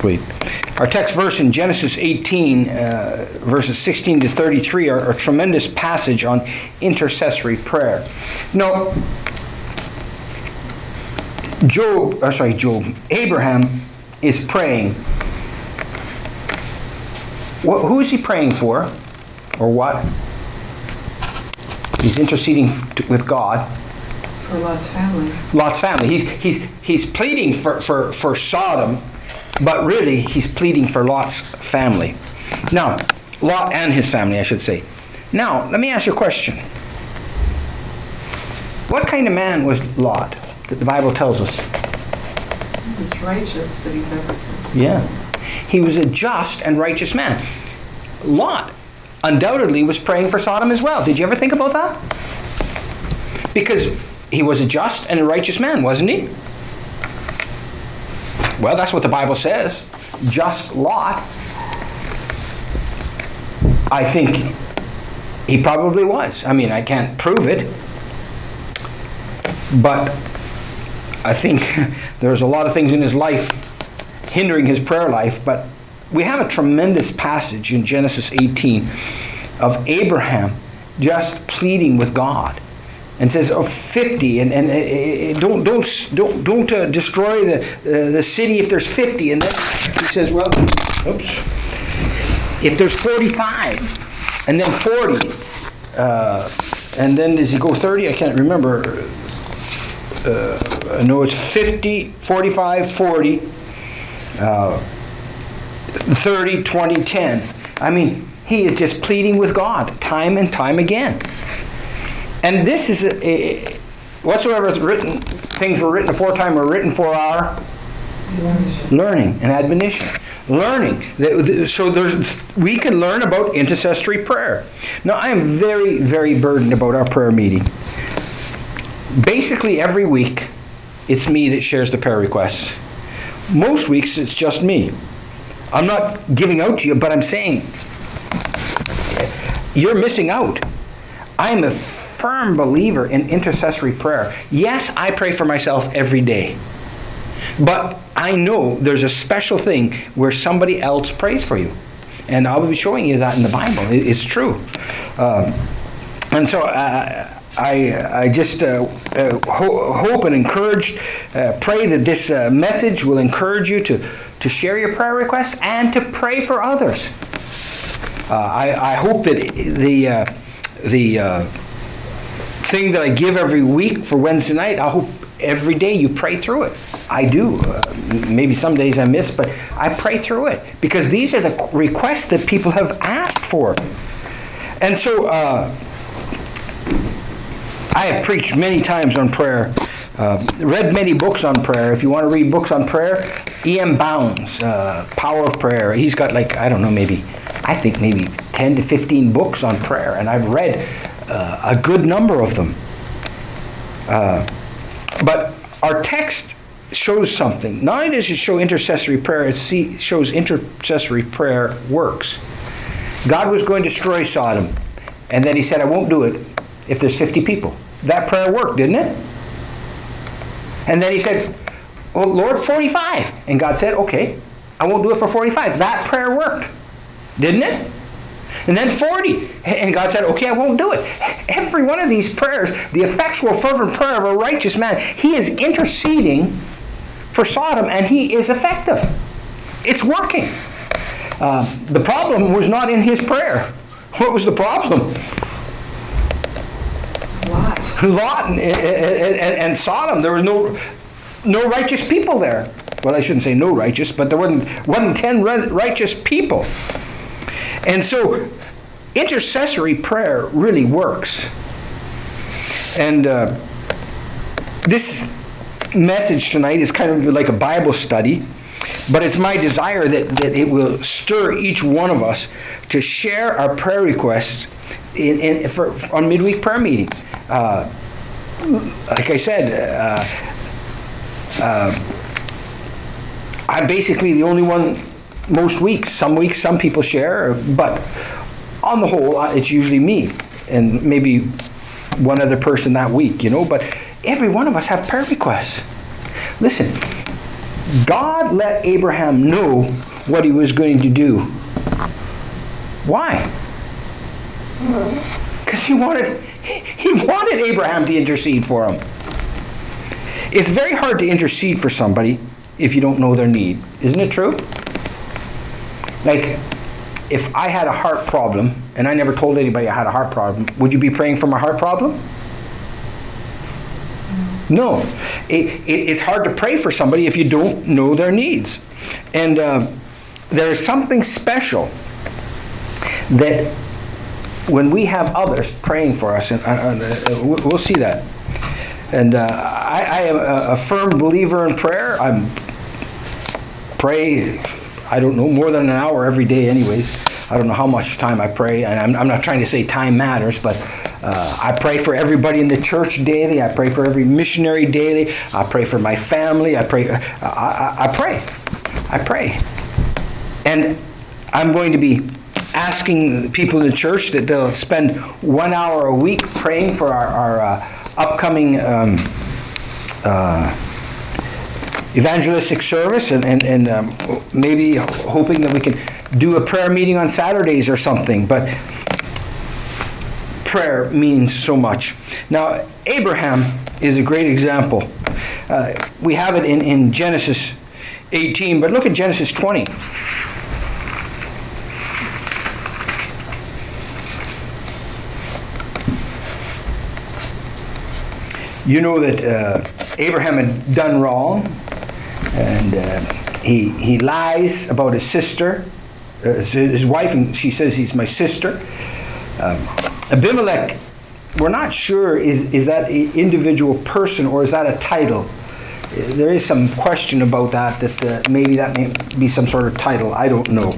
complete. Our text verse in Genesis 18, verses 16 to 33 are a tremendous passage on intercessory prayer. Now, Abraham is praying. Who is he praying for? Or what? He's interceding with God. For Lot's family. Lot's family. He's pleading for Sodom, but really he's pleading for Lot's family. Now, Lot and his family, I should say. Now, let me ask you a question. What kind of man was Lot that the Bible tells us? He was righteous, but he vexed his. Yeah. He was a just and righteous man. Lot undoubtedly was praying for Sodom as well. Did you ever think about that? Because he was a just and a righteous man, wasn't he? Well, that's what the Bible says. Just Lot. I think he probably was. I mean, I can't prove it. But I think there's a lot of things in his life hindering his prayer life. But we have a tremendous passage in Genesis 18 of Abraham just pleading with God. And says, 50, and don't destroy the city if there's 50. And then he says, well, if there's 45, and then 40, and then does he go 30? I can't remember. No, it's 50, 45, 40, 30, 20, 10. I mean, he is just pleading with God time and time again. And this is whatsoever is written, things were written aforetime are written for our learning and admonition. Learning. So we can learn about intercessory prayer. Now, I am very, very burdened about our prayer meeting. Basically, every week, it's me that shares the prayer requests. Most weeks, it's just me. I'm not giving out to you, but I'm saying, you're missing out. I'm a firm believer in intercessory prayer. Yes, I pray for myself every day. But I know there's a special thing where somebody else prays for you. And I'll be showing you that in the Bible. It's true. And so I just hope and encourage, pray that this message will encourage you to share your prayer requests and to pray for others. I hope that the thing that I give every week for Wednesday night, I hope every day you pray through it. I do. Maybe some days I miss, but I pray through it because these are the requests that people have asked for. And so I have preached many times on prayer, read many books on prayer. If you want to read books on prayer, E.M. Bounds, Power of Prayer. He's got maybe 10 to 15 books on prayer, and I've read a good number of them. But our text shows something. Not only does it show intercessory prayer, it shows intercessory prayer works. God was going to destroy Sodom, and then he said, I won't do it if there's 50 people. That prayer worked, didn't it? And then he said, oh, Lord, 45. And God said, okay, I won't do it for 45. That prayer worked, didn't it? And then 40. And God said, okay, I won't do it. Every one of these prayers, the effectual, fervent prayer of a righteous man, he is interceding for Sodom, and he is effective. It's working. The problem was not in his prayer. What was the problem? Lot and Sodom. There was no righteous people there. Well, I shouldn't say no righteous, but there wasn't 10 righteous people. And so, intercessory prayer really works. And this message tonight is kind of like a Bible study, but it's my desire that it will stir each one of us to share our prayer requests on midweek prayer meeting. Like I said, I'm basically the only one most weeks. Some weeks, some people share, but on the whole, it's usually me and maybe one other person that week, But every one of us have prayer requests. Listen, God let Abraham know what he was going to do. Why? Because he wanted Abraham to intercede for him. It's very hard to intercede for somebody if you don't know their need. Isn't it true? Like, if I had a heart problem, and I never told anybody I had a heart problem, would you be praying for my heart problem? No. It's hard to pray for somebody if you don't know their needs. And there is something special that when we have others praying for us, and we'll see that. And I am a firm believer in prayer. I pray, I don't know, more than an hour every day anyways. I don't know how much time I pray, and I'm not trying to say time matters, but I pray for everybody in the church daily. I pray for every missionary daily. I pray for my family. I pray. And I'm going to be asking people in the church that they'll spend 1 hour a week praying for our upcoming evangelistic service, and maybe hoping that we can do a prayer meeting on Saturdays or something. But prayer means so much. Now, Abraham is a great example. We have it in Genesis 18, but look at Genesis 20. You know that Abraham had done wrong, and he lies about his sister, his wife, and she says he's my sister. Abimelech, we're not sure, is that an individual person or is that a title? There is some question about that maybe that may be some sort of title. I don't know.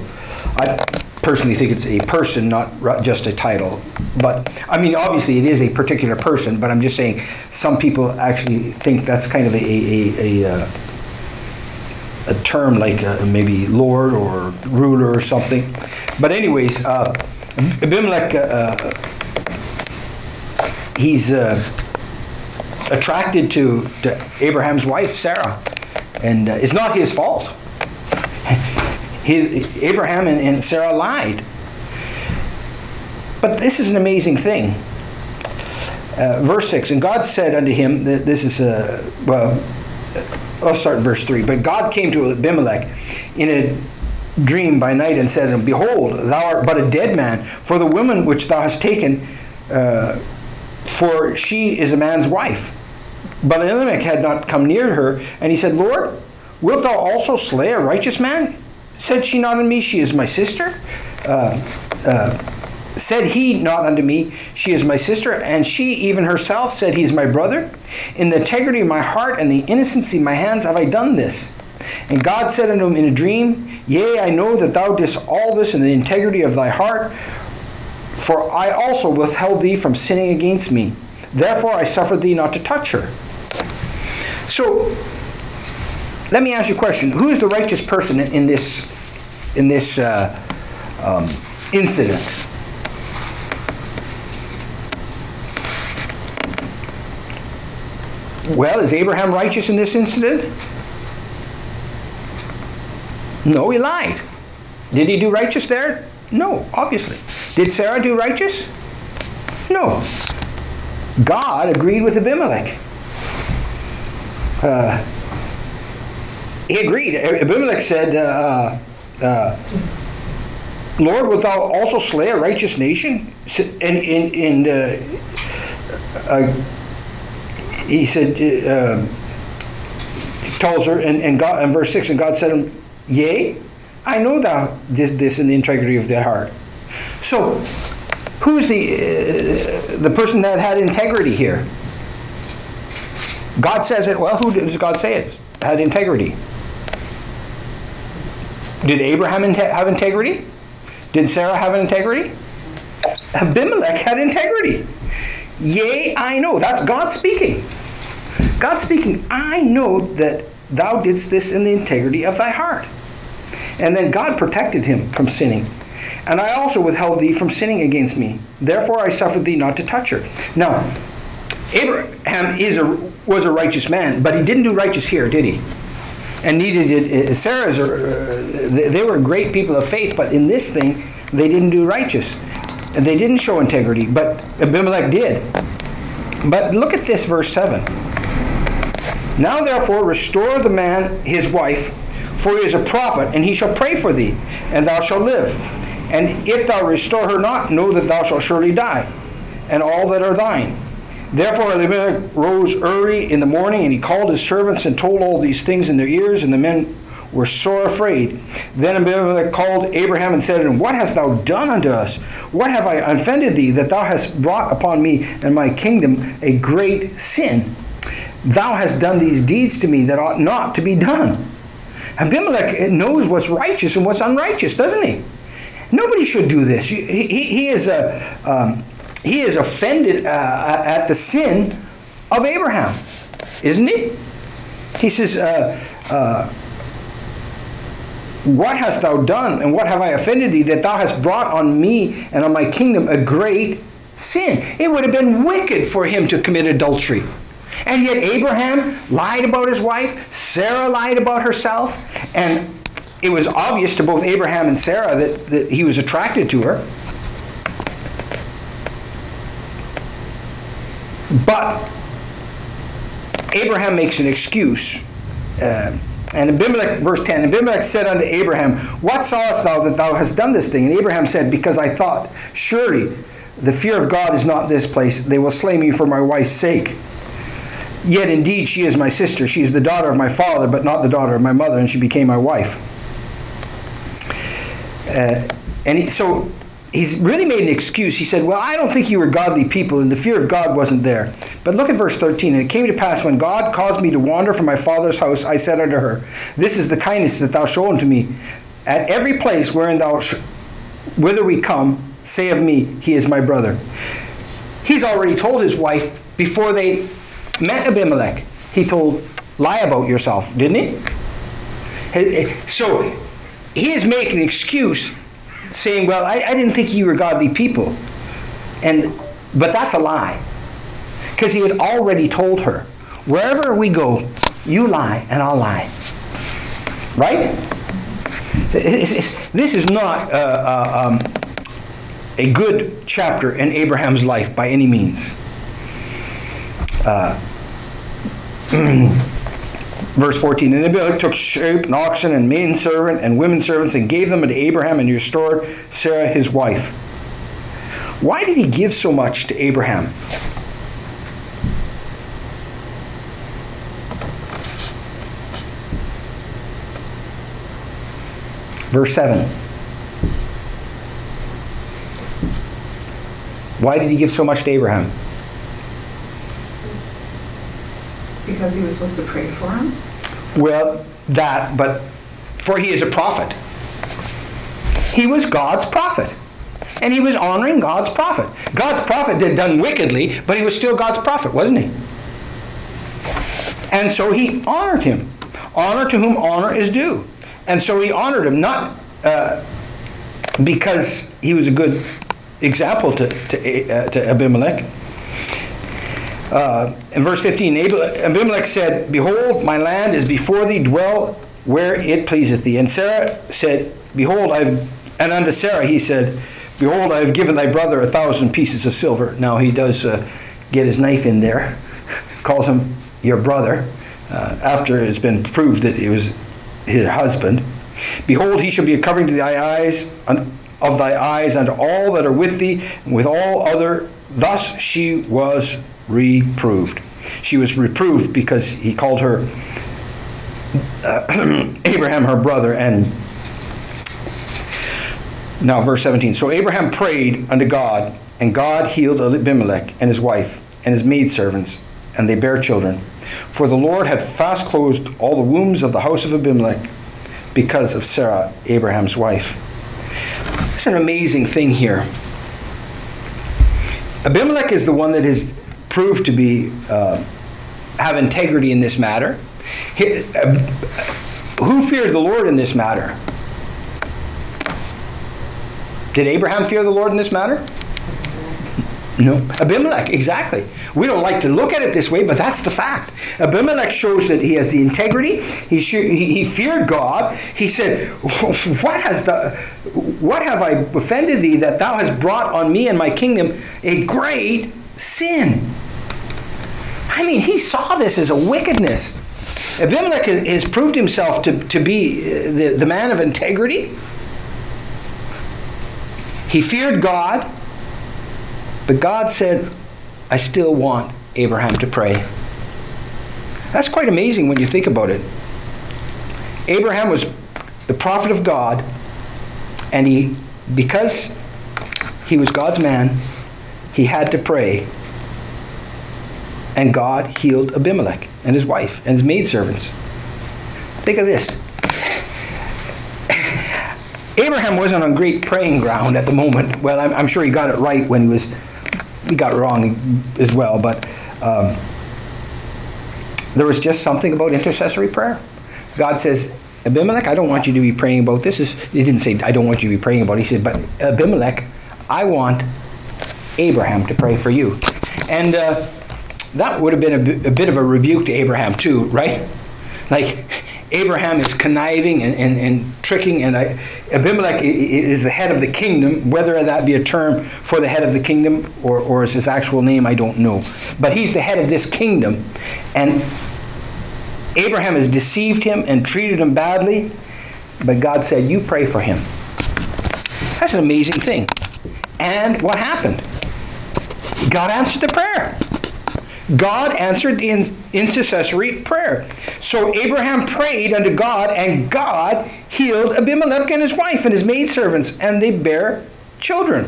I personally think it's a person, not just a title. But, I mean, obviously it is a particular person, but I'm just saying some people actually think that's kind of a term like maybe Lord or ruler or something. But anyways, Abimelech, he's attracted to Abraham's wife, Sarah, and it's not his fault. Abraham and Sarah lied. But this is an amazing thing. Verse 6, and God said unto him, this is, I'll start in verse 3. But God came to Abimelech in a dream by night and said, behold, thou art but a dead man, for the woman which thou hast taken, for she is a man's wife. But Abimelech had not come near her, and he said, Lord, wilt thou also slay a righteous man? Said she not unto me, she is my sister? Said he not unto me, she is my sister? And she even herself said, he is my brother? In the integrity of my heart and the innocency of my hands have I done this. And God said unto him in a dream, yea, I know that thou didst all this in the integrity of thy heart, for I also withheld thee from sinning against me. Therefore I suffered thee not to touch her. So, let me ask you a question. Who is the righteous person in this incident? Well, is Abraham righteous in this incident? No, he lied. Did he do righteous there? No, obviously. Did Sarah do righteous? No. God agreed with Abimelech. He agreed. Abimelech said, Lord, wilt thou also slay a righteous nation? And he said, tells her, and God, in verse 6, and God said to him, yea, I know thou didst this in the integrity of thy heart. So, who's the person that had integrity here? God says it. Well, who does God say it had integrity? Did Abraham have integrity? Did Sarah have integrity? Abimelech had integrity. Yea, I know. That's God speaking. God speaking, I know that thou didst this in the integrity of thy heart. And then God protected him from sinning. And I also withheld thee from sinning against me. Therefore I suffered thee not to touch her. Now, Abraham was a righteous man, but he didn't do righteous here, did he? And neither did Sarah's. They were great people of faith, but in this thing, they didn't do righteous. And they didn't show integrity, but Abimelech did. But look at this, verse 7. Now therefore restore the man his wife, for he is a prophet, and he shall pray for thee, and thou shalt live. And if thou restore her not, know that thou shalt surely die, and all that are thine. Therefore Abimelech rose early in the morning, and he called his servants and told all these things in their ears, and the men were sore afraid. Then Abimelech called Abraham and said to him, What hast thou done unto us? What have I offended thee, that thou hast brought upon me and my kingdom a great sin? Thou hast done these deeds to me that ought not to be done. Abimelech knows what's righteous and what's unrighteous, doesn't he? Nobody should do this. He is offended at the sin of Abraham, isn't he? He says, What hast thou done, and what have I offended thee, that thou hast brought on me and on my kingdom a great sin? It would have been wicked for him to commit adultery. And yet Abraham lied about his wife, Sarah lied about herself, and it was obvious to both Abraham and Sarah that he was attracted to her. But Abraham makes an excuse. And Abimelech, verse 10, Abimelech said unto Abraham, What sawest thou that thou hast done this thing? And Abraham said, Because I thought, surely the fear of God is not this place. They will slay me for my wife's sake. Yet indeed she is my sister. She is the daughter of my father, but not the daughter of my mother, and she became my wife. So he's really made an excuse. He said, Well, I don't think you were godly people, and the fear of God wasn't there. But look at verse 13. And it came to pass, when God caused me to wander from my father's house, I said unto her, This is the kindness that thou showest unto me. At every place wherein whither we come, say of me, He is my brother. He's already told his wife before they met Abimelech. He told, lie about yourself, didn't he? So he is making an excuse, saying, well, I didn't think you were godly people. But that's a lie. Because he had already told her, wherever we go, you lie and I'll lie. Right? This is not a good chapter in Abraham's life by any means. Verse 14, And Abimelech took sheep and oxen and maiden servant and women servants and gave them unto Abraham, and he restored Sarah his wife. Why did he give so much to Abraham? Verse 7. Why did he give so much to Abraham? Because he was supposed to pray for him? Well, but for he is a prophet. He was God's prophet. And he was honoring God's prophet. God's prophet had done wickedly, but he was still God's prophet, wasn't he? And so he honored him. Honor to whom honor is due. And so he honored him, not because he was a good example to Abimelech. In verse 15, Abimelech said, Behold, my land is before thee, dwell where it pleaseth thee. And Sarah said, Behold, and unto Sarah he said, Behold, I have given thy brother 1,000 pieces of silver. Now he does get his knife in there, calls him your brother, after it's been proved that it was his husband. Behold, he shall be a covering to thy eyes, of thy eyes unto all that are with thee, and with all other. Thus she was reproved. She was reproved because he called her Abraham her brother. And now verse 17. So Abraham prayed unto God, and God healed Abimelech and his wife and his maidservants, and they bare children. For the Lord had fast closed all the wombs of the house of Abimelech because of Sarah, Abraham's wife. It's an amazing thing here. Abimelech is the one that is proved to be have integrity in this matter. Who feared the Lord in this matter? Did Abraham fear the Lord in this matter? No, Abimelech, exactly. We don't like to look at it this way, but that's the fact. Abimelech shows that he has the integrity. He feared God. He said, what have I offended thee that thou hast brought on me and my kingdom a great sin? I mean, he saw this as a wickedness. Abimelech has proved himself to be the man of integrity. He feared God. But God said, I still want Abraham to pray. That's quite amazing when you think about it. Abraham was the prophet of God, and because he was God's man, he had to pray. And God healed Abimelech and his wife and his maidservants. Think of this. Abraham wasn't on great praying ground at the moment. Well, I'm sure he got it right when he got it wrong as well, but there was just something about intercessory prayer. God says, Abimelech, I don't want you to be praying about this. He didn't say, I don't want you to be praying about it. He said, but Abimelech, I want Abraham to pray for you. And that would have been a bit of a rebuke to Abraham too, right? Like, Abraham is conniving and tricking, and Abimelech is the head of the kingdom. Whether that be a term for the head of the kingdom or is his actual name, I don't know. But he's the head of this kingdom. And Abraham has deceived him and treated him badly. But God said, you pray for him. That's an amazing thing. And what happened? God answered the prayer. God answered the intercessory prayer. So Abraham prayed unto God, and God healed Abimelech and his wife and his maidservants, and they bare children.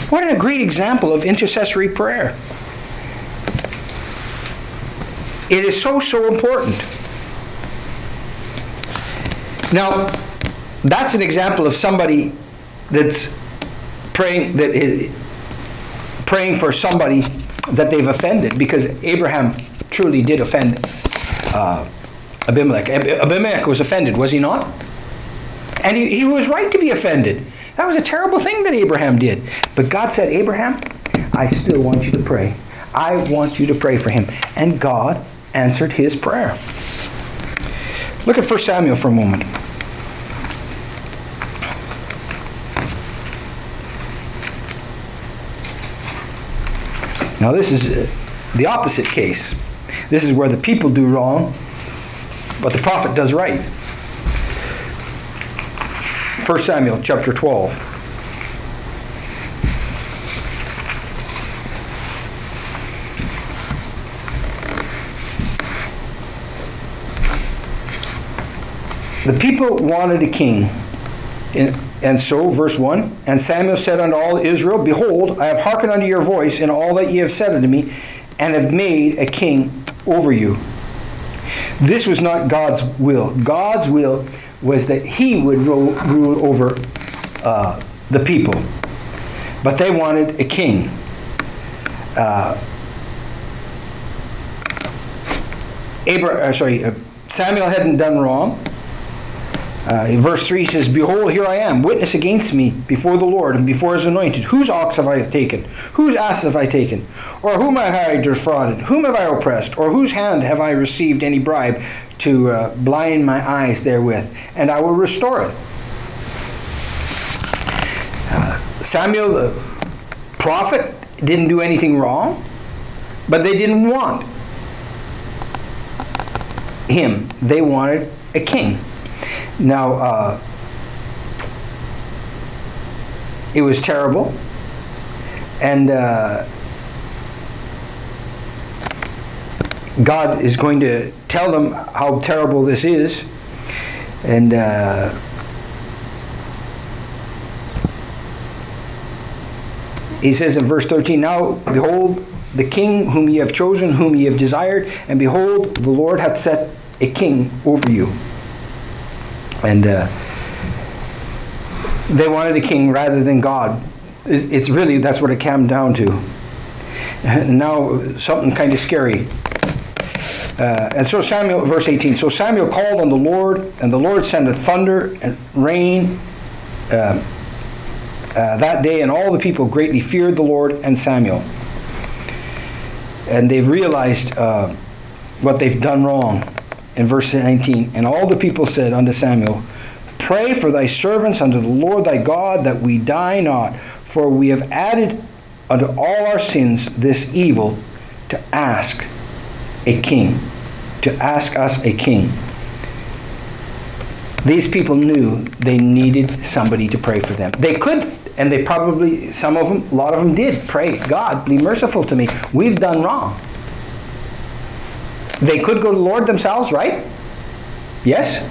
What a great example of intercessory prayer. It is so important. Now, that's an example of somebody that's praying for somebody that they've offended, because Abraham truly did offend Abimelech. Abimelech was offended, was he not? And he was right to be offended. That was a terrible thing that Abraham did. But God said, Abraham, I still want you to pray. I want you to pray for him. And God answered his prayer. Look at 1 Samuel for a moment. Now this is the opposite case. This is where the people do wrong, but the prophet does right. 1 Samuel chapter 12. The people wanted a king. And so, verse 1, and Samuel said unto all Israel, behold, I have hearkened unto your voice in all that ye have said unto me, and have made a king over you. This was not God's will. God's will was that he would rule over the people. But they wanted a king. Samuel hadn't done wrong. In verse 3 he says, behold, here I am, witness against me before the Lord and before his anointed. Whose ox have I taken? Whose ass have I taken? Or whom have I defrauded? Whom have I oppressed? Or whose hand have I received any bribe to blind my eyes therewith? And I will restore it. Samuel, the prophet, didn't do anything wrong, but they didn't want him. They wanted a king. Now, it was terrible, and God is going to tell them how terrible this is, and he says in verse 13, now behold, the king whom ye have chosen, whom ye have desired, and behold, the Lord hath set a king over you. And they wanted a king rather than God. It's really, that's what it came down to. And now, something kind of scary. And so Samuel, verse 18, so Samuel called on the Lord, and the Lord sent a thunder and rain, that day, and all the people greatly feared the Lord and Samuel. And they realized what they've done wrong. In verse 19, and all the people said unto Samuel, pray for thy servants unto the Lord thy God, that we die not, for we have added unto all our sins this evil, to ask a king, to ask us a king. These people knew they needed somebody to pray for them. They could, and they probably, some of them, a lot of them did pray, God, be merciful to me. We've done wrong. They could go to the Lord themselves, right? Yes?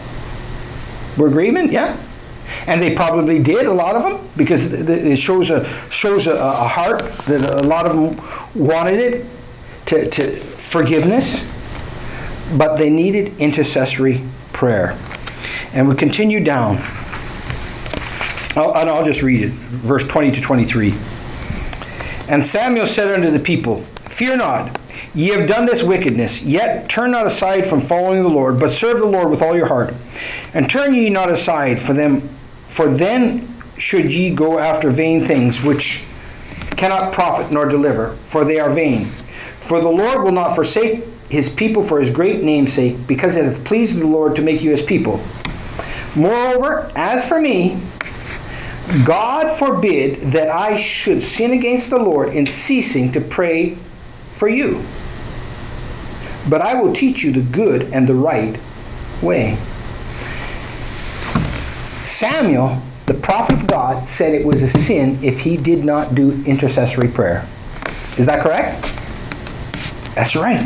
We're agreement? Yeah? And they probably did, a lot of them, because it shows a heart that a lot of them wanted it, to forgiveness. But they needed intercessory prayer. And we continue down. I'll just read it, verse 20 to 23. And Samuel said unto the people, fear not, ye have done this wickedness, yet turn not aside from following the Lord, but serve the Lord with all your heart. And turn ye not aside for them, for then should ye go after vain things, which cannot profit nor deliver, for they are vain. For the Lord will not forsake his people for his great name's sake, because it hath pleased the Lord to make you his people. Moreover, as for me, God forbid that I should sin against the Lord in ceasing to pray for you. But I will teach you the good and the right way. Samuel, the prophet of God, said it was a sin if he did not do intercessory prayer. Is that correct? That's right.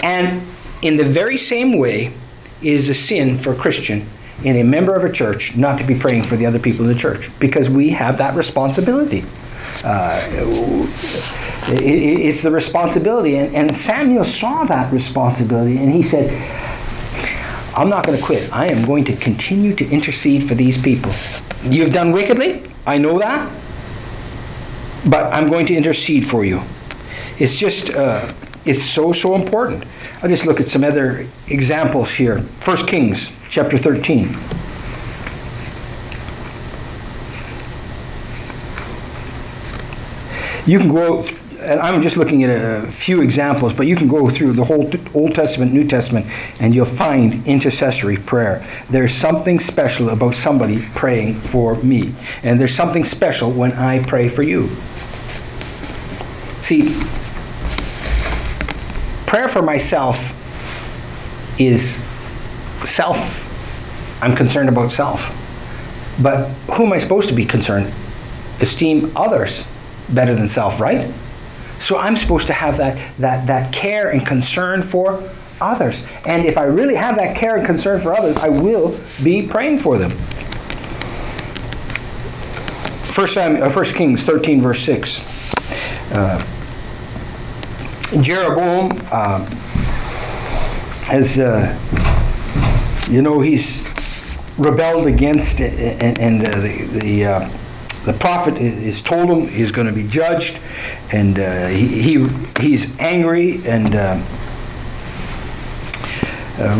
And in the very same way, it is a sin for a Christian and a member of a church not to be praying for the other people in the church, because we have that responsibility. It's the responsibility. And Samuel saw that responsibility, and he said, I'm not going to quit. I am going to continue to intercede for these people. You've done wickedly, I know that, but I'm going to intercede for you. It's just, it's so important. I'll just look at some other examples here. 1 Kings chapter 13. You can go, and I'm just looking at a few examples, but you can go through the whole Old Testament, New Testament, and you'll find intercessory prayer. There's something special about somebody praying for me. And there's something special when I pray for you. See, prayer for myself is self. I'm concerned about self. But who am I supposed to be concerned? Esteem others better than self, right? So I'm supposed to have that care and concern for others. And if I really have that care and concern for others, I will be praying for them. 1 Kings 13 verse 6. Jeroboam has, he's rebelled against it, and the prophet is told him he's going to be judged, and he's angry. And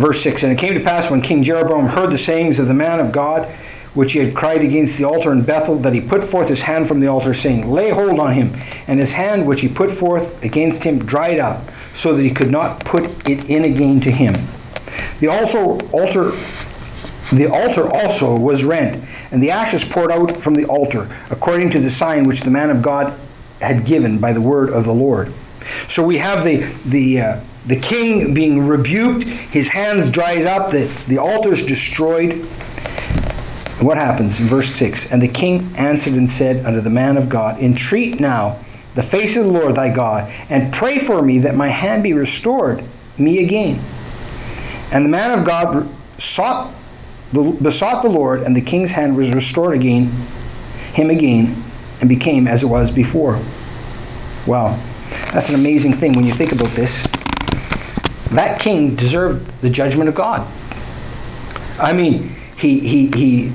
verse 6, and it came to pass when King Jeroboam heard the sayings of the man of God, which he had cried against the altar in Bethel, that he put forth his hand from the altar, saying, lay hold on him. And his hand which he put forth against him dried up, so that he could not put it in again to him. The altar also was rent, and the ashes poured out from the altar, according to the sign which the man of God had given by the word of the Lord. So we have the king being rebuked, his hands dried up, the altar's destroyed. What happens in verse 6? And the king answered and said unto the man of God, entreat now the face of the Lord thy God, and pray for me that my hand be restored me again. And the man of God besought the Lord, and the king's hand was restored him again, and became as it was before. Wow, that's an amazing thing when you think about this. That king deserved the judgment of God. I mean, he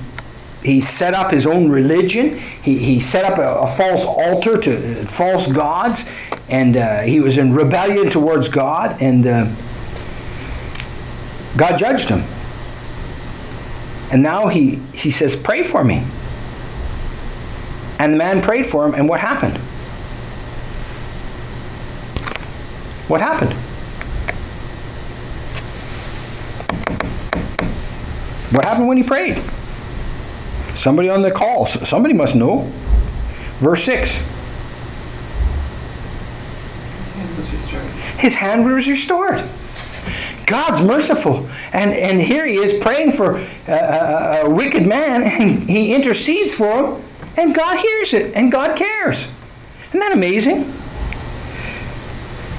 set up his own religion. He set up a false altar to false gods, and he was in rebellion towards God, and God judged him. And now he says, pray for me. And the man prayed for him, and what happened? What happened? What happened when he prayed? Somebody on the call. Somebody must know. Verse 6. His hand was restored. God's merciful. And here he is praying for a wicked man, and he intercedes for him, and God hears it, and God cares. Isn't that amazing?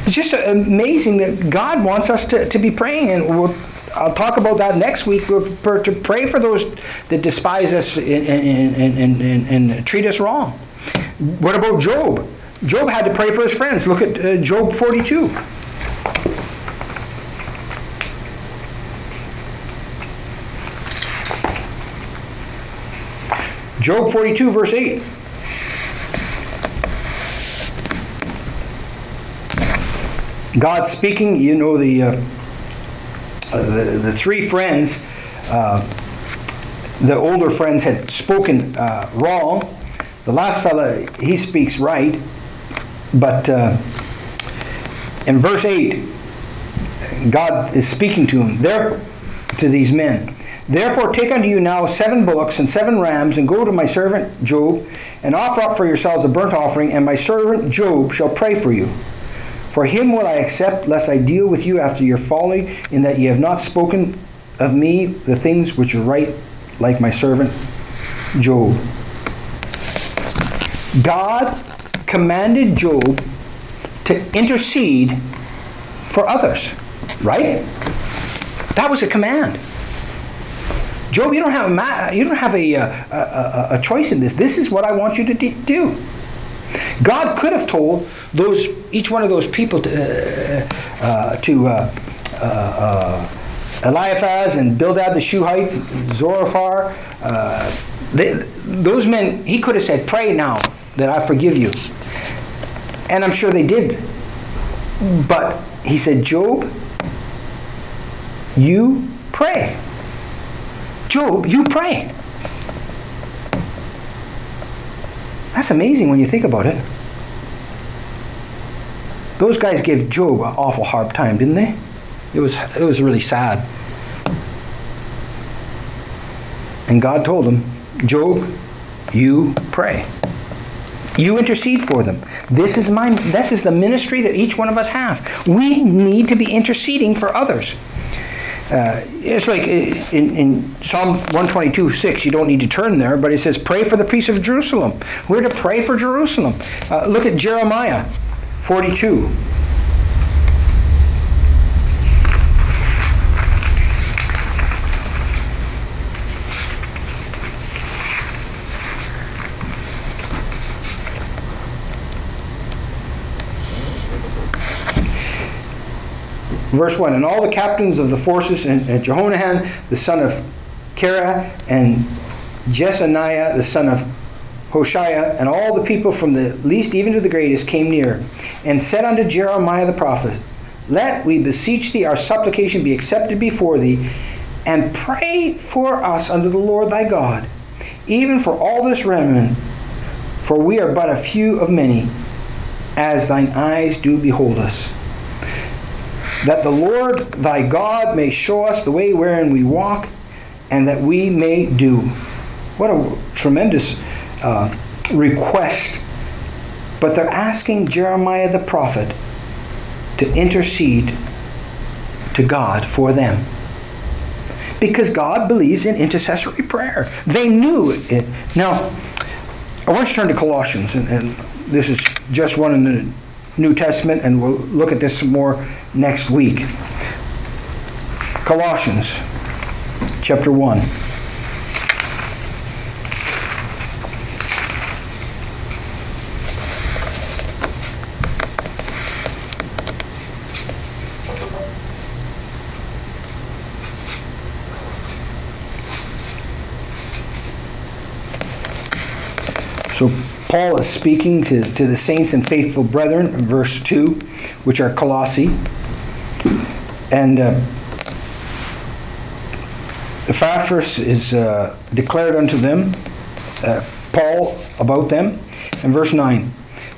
It's just amazing that God wants us to be praying, and I'll talk about that next week. We're to pray for those that despise us and treat us wrong. What about Job? Job had to pray for his friends. Look at Job 42. Job 42, verse 8. God speaking, you know, the three friends, the older friends had spoken wrong. The last fella, he speaks right. But in verse 8, God is speaking to him, to these men. Therefore take unto you now 7 bullocks and 7 rams, and go to my servant Job, and offer up for yourselves a burnt offering, and my servant Job shall pray for you. For him will I accept, lest I deal with you after your folly, in that ye have not spoken of me the things which are right, like my servant Job. God commanded Job to intercede for others, right? That was a command. Job, you don't have a choice in this. This is what I want you to do. God could have told each one of those people to Eliphaz and Bildad the Shuhite, Zoraphar, those men, he could have said, pray now that I forgive you. And I'm sure they did. But he said, Job, you pray. Job, you pray. That's amazing when you think about it. Those guys gave Job an awful hard time, didn't they? It was really sad. And God told him, Job, you pray. You intercede for them. This is the ministry that each one of us has. We need to be interceding for others. It's like in Psalm 122:6, you don't need to turn there, but it says, pray for the peace of Jerusalem. We're to pray for Jerusalem. Look at Jeremiah 42. Verse 1, and all the captains of the forces, and Jehonahan, the son of Kerah, and Jesaniah, the son of Hoshea, and all the people from the least even to the greatest came near, and said unto Jeremiah the prophet, let, we beseech thee, our supplication be accepted before thee, and pray for us unto the Lord thy God, even for all this remnant, for we are but a few of many, as thine eyes do behold us. That the Lord thy God may show us the way wherein we walk, and that we may do. What a tremendous request. But they're asking Jeremiah the prophet to intercede to God for them. Because God believes in intercessory prayer. They knew it. Now, I want you to turn to Colossians, and this is just one in the New Testament, and we'll look at this more next week. Colossians chapter 1. So Paul is speaking to the saints and faithful brethren in verse 2, which are Colossae. And Epaphras is declared unto them. Paul about them. In verse 9,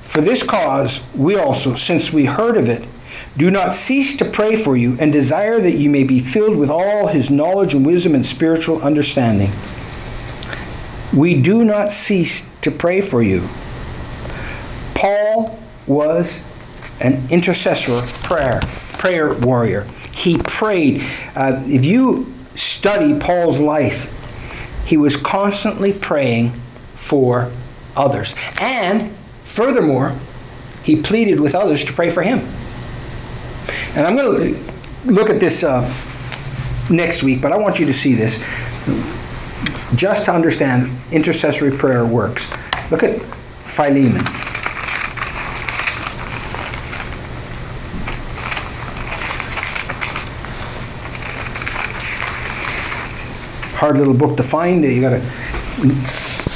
"For this cause we also, since we heard of it, do not cease to pray for you and desire that you may be filled with all his knowledge and wisdom and spiritual understanding." We do not cease to pray for you. Paul was an intercessor prayer warrior. He prayed. If you study Paul's life, he was constantly praying for others. And furthermore, he pleaded with others to pray for him. And I'm going to look at this next week, but I want you to see this just to understand intercessory prayer works. Look at Philemon. Hard little book to find. You got to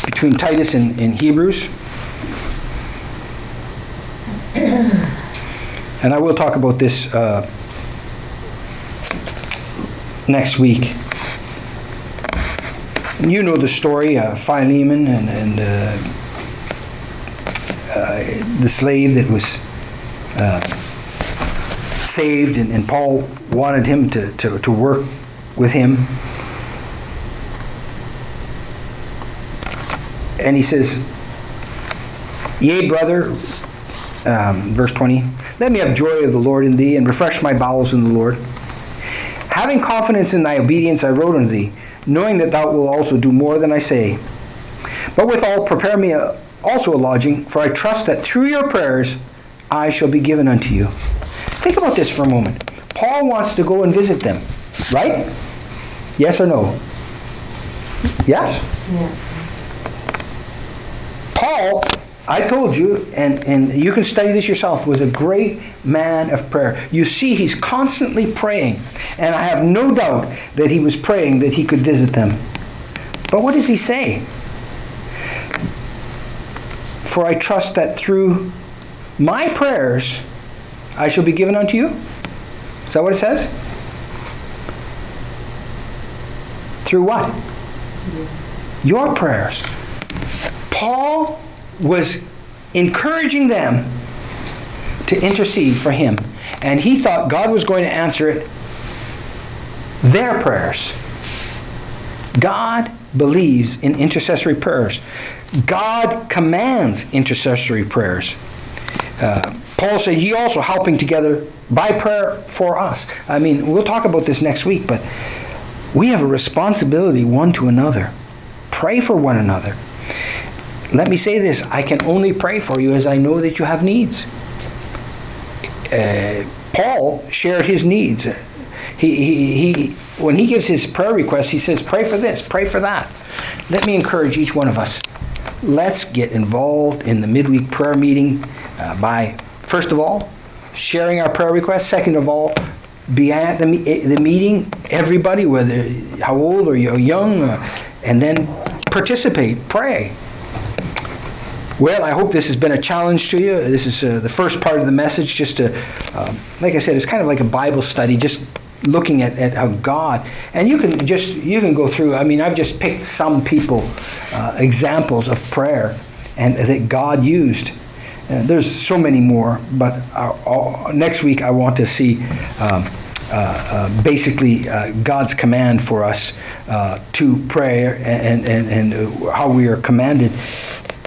between Titus and Hebrews. And I will talk about this next week. You know the story, Philemon and the slave that was saved, and Paul wanted him to work with him. And he says, "Yea, brother," verse 20, "let me have joy of the Lord in thee, and refresh my bowels in the Lord. Having confidence in thy obedience, I wrote unto thee, knowing that thou wilt also do more than I say. But withal, prepare me also a lodging, for I trust that through your prayers I shall be given unto you." Think about this for a moment. Paul wants to go and visit them, right? Yes or no? Yes? Yeah. Paul, I told you, and you can study this yourself, was a great man of prayer. You see, he's constantly praying, and I have no doubt that he was praying that he could visit them. But what does he say? "For I trust that through my prayers I shall be given unto you." Is that what it says? Through what? Your prayers. Paul was encouraging them to intercede for him, and he thought God was going to answer their prayers. God believes in intercessory prayers. God commands intercessory prayers. Paul said, "Ye also helping together by prayer for us." I mean, we'll talk about this next week, but we have a responsibility one to another. Pray for one another. Let me say this, I can only pray for you as I know that you have needs. Paul shared his needs. He when he gives his prayer requests, he says, pray for this, pray for that. Let me encourage each one of us. Let's get involved in the midweek prayer meeting by, first of all, sharing our prayer requests. Second of all, be at the meeting, everybody, whether how old or you're young, and then participate, pray. Well, I hope this has been a challenge to you. This is the first part of the message, just to, like I said, it's kind of like a Bible study, just looking at how God, and you can go through, I mean, I've just picked some people, examples of prayer and that God used. There's so many more, but next week I want to see basically God's command for us to pray and how we are commanded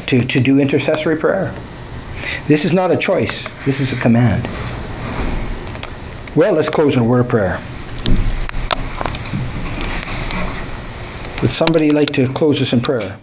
to do intercessory prayer. This is not a choice. This is a command. Well, let's close in a word of prayer. Would somebody like to close us in prayer?